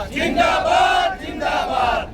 जिंदाबाद जिंदाबाद।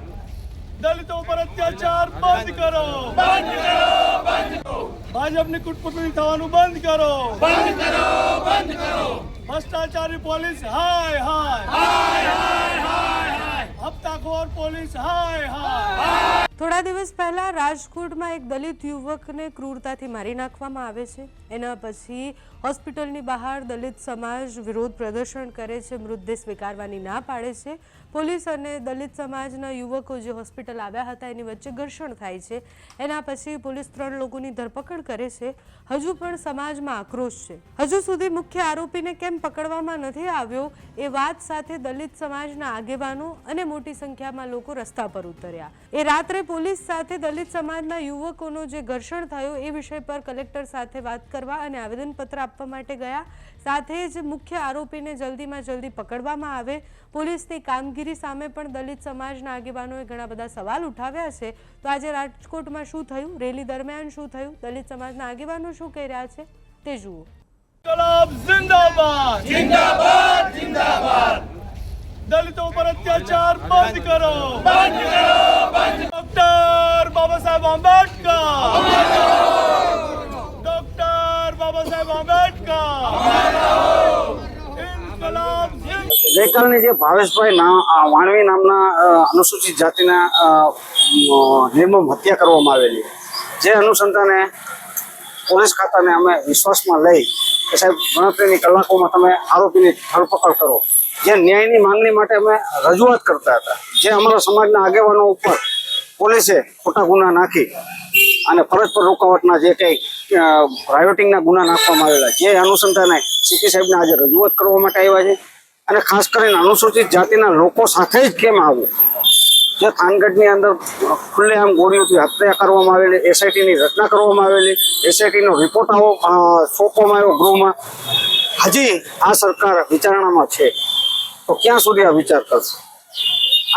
दलितों पर अत्याचार बंद करो, बंद करो, बंद करो, भाजपनी कुटपुतली थवानुं बंद करो, बंद करो, बंद करो। भ्रष्टाचारी पोलीस हाय हाय, हाय हाय हाय हाय, हफ्ताखोर पोलीस हाय हाय। થોડા દિવસ પહેલા રાજકોટમાં એક દલિત યુવકને ક્રૂરતાથી મારી નાખવામાં આવે છે। એના પછી હોસ્પિટલની બહાર દલિત સમાજ વિરોધ પ્રદર્શન કરે છે, મૃતદેહ સ્વીકારવાની ના પાડે છે। પોલીસ અને દલિત સમાજના યુવકો જે હોસ્પિટલ આવ્યા હતા એની વચ્ચે ઘર્ષણ થાય છે। એના પછી પોલીસ 3 લોકોની ધરપકડ કરે છે। હજુ પણ સમાજમાં આક્રોશ છે। હજુ સુધી મુખ્ય આરોપીને કેમ પકડવામાં નથી આવ્યો એ વાત સાથે દલિત સમાજના આગેવાનો અને મોટી સંખ્યામાં લોકો રસ્તા પર ઉતર્યા। એ રાત્રે પોલીસ સાથે દલિત સમાજના યુવકોનો જે ઘર્ષણ થયો એ વિષય પર કલેક્ટર સાથે વાત કરવા અને આવેદનપત્ર આપવા માટે ગયા। સાથે જ મુખ્ય આરોપીને જલ્દીમાં જલ્દી પકડવામાં આવે। પોલીસની કામગીરી સામે પણ દલિત સમાજના આગેવાનોએ ઘણા બધા સવાલ ઉઠાવ્યા છે। તો આજે રાજકોટમાં શું થયું, રેલી દરમિયાન શું થયું, દલિત સમાજના આગેવાનો શું કહી રહ્યા છે તે જુઓ। इनकलाब जिंदाबाद, जिंदाबाद जिंदाबाद। दलितों पर अत्याचार बंद करो, बंद करो, बंद डॉक्टर बाबा साहेब आंबेडकर, डॉक्टर बाबा साहेब आंबेडकर, इनकलाब ગઈકાલની જે ભાવેશભાઈ વાણવી નામના અનુસૂચિત જાતિના નિર્મમ હત્યા કરવામાં આવેલી, જે અનુસંધાને પોલીસ ખાતાને અમે વિશ્વાસમાં લઈ કે સાહેબ ગણતરીની કલાકોમાં તમે આરોપીની ધરપકડ કરો, જે ન્યાયની માંગણી માટે અમે રજૂઆત કરતા હતા। જે અમારા સમાજના આગેવાનો ઉપર પોલીસે ખોટા ગુના નાખી અને ફરજ પર રોકાવટના જે કંઈ રાયોટિંગના ગુના નાખવામાં આવેલા, જે અનુસંધાને સીપી સાહેબને આજે રજૂઆત કરવા માટે આવ્યા છે। અને ખાસ કરીને અનુસૂચિત જાતિના લોકો સાથે જ કેમ આવવું, જે થાનગઢની અંદર ખુલ્લેઆમ ગોળીઓથી હત્યા કરવામાં આવેલી, એસઆઈટીની રચના કરવામાં આવેલી, એસઆઈટીનો રિપોર્ટ સોંપવામાં આવ્યો ગૃહમાં, હજી આ સરકાર વિચારણામાં છે તો ક્યાં સુધી આ વિચાર કરશે?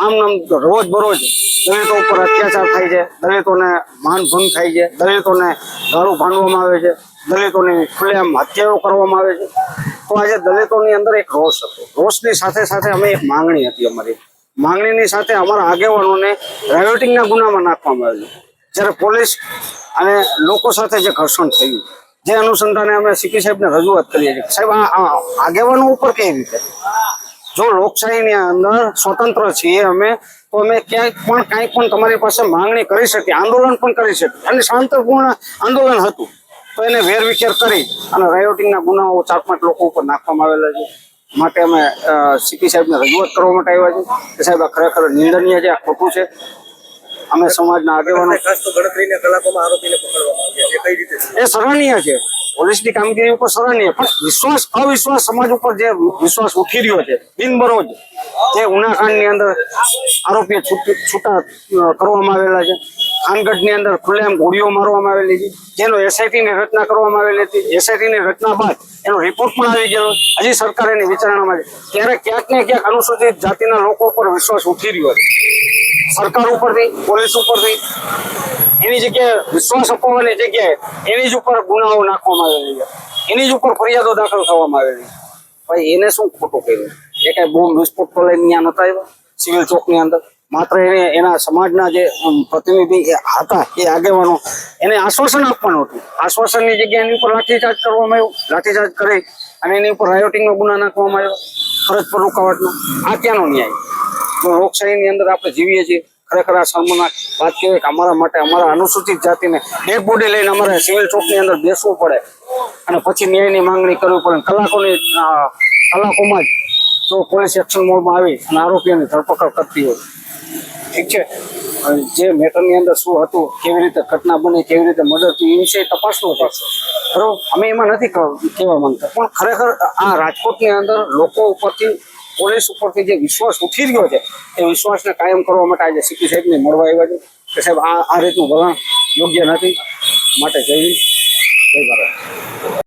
આમ નામ રોજ બરોજ દલિતો ઉપર અત્યાચાર થાય છે, દલિતોને માનભંગ થાય છે, દલિતોને દારૂ ભાંડવામાં આવે છે, દલિતોની ખુલ્લેઆમ હત્યાઓ કરવામાં આવે છે। તો આજે દલિતોની અંદર એક રોષ હતો, રોષની સાથે સાથે અમે એક માંગણી હતી, અમારી માંગણીની સાથે અમારા આગેવાનોને રાયોટિંગના ગુનામાં નાખવામાં આવેલું, જ્યારે પોલીસ અને લોકો સાથે જે ઘર્ષણ થયું, જે અનુસંધાને અમે સીપી સાહેબને રજૂઆત કરીએ છીએ સાહેબ આ આગેવાનો ઉપર કેવી રીતે? જો લોકશાહીની અંદર સ્વતંત્ર છીએ અમે, તો અમે ક્યાંય પણ કાંઈ પણ તમારી પાસે માંગણી કરી શકીએ, આંદોલન પણ કરી શકીએ, અને શાંતિપૂર્ણ આંદોલન હતું તો એને વેરવિખેર કરી અને રાયોટિંગના ગુનાઓ 4-5 લોકો ઉપર નાખવામાં આવેલા છે। માટે અમે સીપી સાહેબને રજૂઆત કરવા માટે આવ્યા છે કે સાહેબ આ ખરેખર નિંદનીય છે, આ ખોટું છે। અમે સમાજના આગેવાનો ગણતરીના કલાકોમાં આરોપીને પકડવામાં આવ્યા છે, કઈ રીતે એ સરાહનીય છે, પોલીસની કામગીરી ઉપર સરાહનીય, પણ વિશ્વાસ અવિશ્વાસ સમાજ ઉપર જે વિશ્વાસ ઉઠી રહ્યો છે બિનબરોજ, જે ઉનાકાંડની અંદર આરોપીઓ છૂટા કરવામાં આવેલા છે, થાનગઢની અંદર ખુલ્લેઆમ ગોળીઓ મારવામાં આવેલી છે, જેનો એસઆઈટીની રચના કરવામાં આવેલી હતી, એસઆઈટીની રચના બાદ એનો રિપોર્ટ પણ આવી ગયો, હજી સરકાર એની વિચારણામાં છે। ત્યારે ક્યાંક ને ક્યાંક અનુસૂચિત જાતિના લોકો ઉપર વિશ્વાસ ઉઠી રહ્યો છે, સરકાર ઉપરથી, પોલીસ ઉપરથી, એની જગ્યાએ વિશ્વાસ અપાવવાની જગ્યાએ એની જ ઉપર ગુનાઓ નાખવામાં આવેલી છે, એની જ ઉપર ફરિયાદો દાખલ થવામાં આવેલી છે। ભાઈ એને શું ખોટું કર્યું? એ કાંઈ બોમ્બ વિસ્ફોટ તો લઈને ત્યાં નતા આવ્યા સિવિલ ચોકની અંદર, માત્ર એને એના સમાજના જે પ્રતિનિધિ હતા એ આગેવાનો એને આશ્વાસન આપવાનું હતું, આશ્વાસનની જગ્યાએ એની ઉપર લાઠીચાર્જ કરવામાં આવ્યો, લાઠીચાર્જ કરી અને એની ઉપર રાયોટિંગનો ગુના નાખવામાં આવ્યો, ફરજ પર રોકાવટનો। આ ક્યાંનો ન્યાય? તો લોકશાહીની અંદર આપણે જીવીએ છીએ, ખરેખર આ શર્મનાક વાત કહેવાય કે અમારા માટે, અમારા અનુસૂચિત જાતિને ડેડ બોડી લઈને અમારે સિવિલ ચોકની અંદર બેસવું પડે અને પછી ન્યાયની માંગણી કરવી પડે। કલાકોમાં જ જો પોલીસ એક્શન મોડમાં આવી અને આરોપીઓની ધરપકડ કરતી હોય, ઠીક છે, જે મેટરની અંદર શું હતું, કેવી રીતે ઘટના બની, કેવી રીતે મર્ડર થયું, એ વિશે તપાસવું પડશે, બરોબર? અમે એમાં નથી કહેવા માંગતા, પણ ખરેખર આ રાજકોટની અંદર લોકો ઉપરથી, પોલીસ ઉપરથી જે વિશ્વાસ ઉઠી રહ્યો છે એ વિશ્વાસને કાયમ કરવા માટે આજે સીપી સાહેબને મળવા આવ્યા છે કે સાહેબ આ રીતનું વલણ યોગ્ય નથી, માટે જય ભારત।